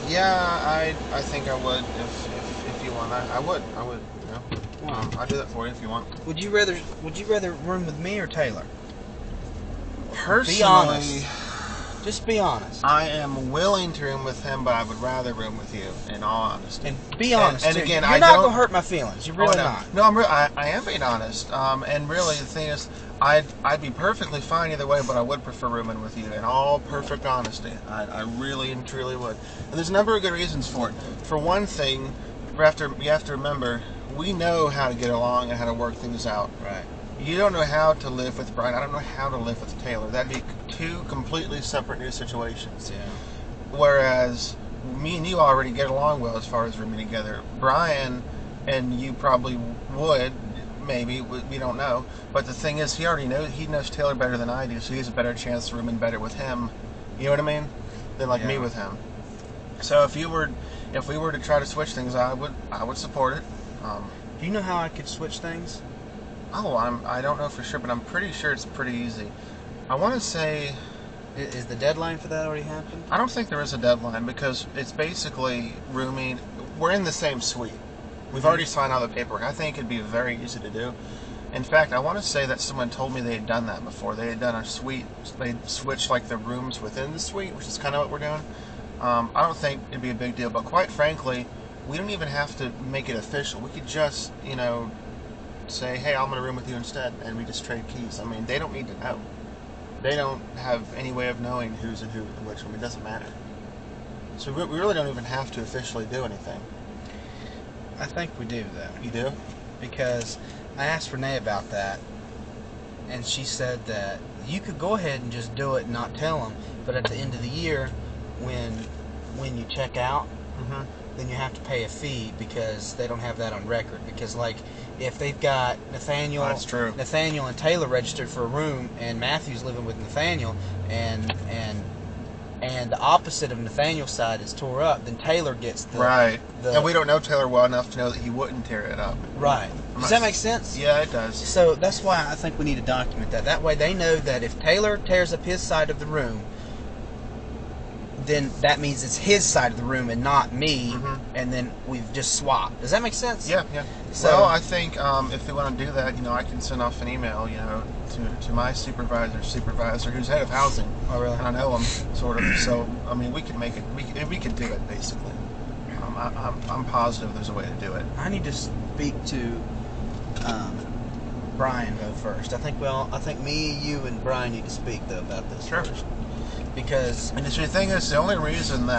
Yeah, I think I would if you want. I would. You know, I'll do that for you if you want. Would you rather room with me or Taylor? Personally, Be honest. Just be honest. I am willing to room with him, but I would rather room with you. In all honesty. And be honest. And too. again, you're I not don't- gonna hurt my feelings. You're really no. not. No, I am being honest. And really, the thing is, I'd be perfectly fine either way, but I would prefer rooming with you. In all perfect honesty, I really and truly would. And there's a number of good reasons for it. For one thing, you have to remember, we know how to get along and how to work things out. Right. You don't know how to live with Brian. I don't know how to live with Taylor. That'd be two completely separate new situations. Yeah. Whereas me and you already get along well as far as rooming together. Brian and you probably would, maybe, we don't know. But the thing is, he knows Taylor better than I do, so he has a better chance of rooming better with him. You know what I mean? Than like me with him. So if we were to try to switch things, I would support it. Do you know how I could switch things? I don't know for sure, but I'm pretty sure it's pretty easy. I want to say, Is the deadline for that already happened? I don't think there is a deadline because it's basically rooming. We're in the same suite. We've already signed all the paperwork. I think it'd be very easy to do. In fact, I want to say that someone told me they had done that before. They had done a suite. They switched like the rooms within the suite, which is kind of what we're doing. I don't think it'd be a big deal, but quite frankly, we don't even have to make it official. We could just, say, hey, I'm going to room with you instead, and we just trade keys. I mean, they don't need to know. They don't have any way of knowing who's in which room. It doesn't matter. So we really don't even have to officially do anything. I think we do, though. You do? Because I asked Renee about that, and she said that you could go ahead and just do it and not tell them, but at the end of the year, when you check out, then you have to pay a fee because they don't have that on record. Because like if they've got Nathaniel, That's true. Nathaniel and Taylor registered for a room, and Matthew's living with Nathaniel, and the opposite of Nathaniel's side is tore up, then Taylor gets the Right. And we don't know Taylor well enough to know that he wouldn't tear it up. right. Does that make sense? Yeah, it does. So that's why I think we need to document that. That way they know that if Taylor tears up his side of the room, then that means it's his side of the room and not me, and then we've just swapped. Does that make sense? Yeah. So, well, I think if they want to do that, I can send off an email, to my supervisor, who's head of housing. Oh, really? And I know him, sort of. So, I mean, we could make it. We could do it, basically. I'm positive there's a way to do it. I need to speak to Brian though first. I think me, you, and Brian need to speak though about this Sure. first, because And the thing is, the only reason that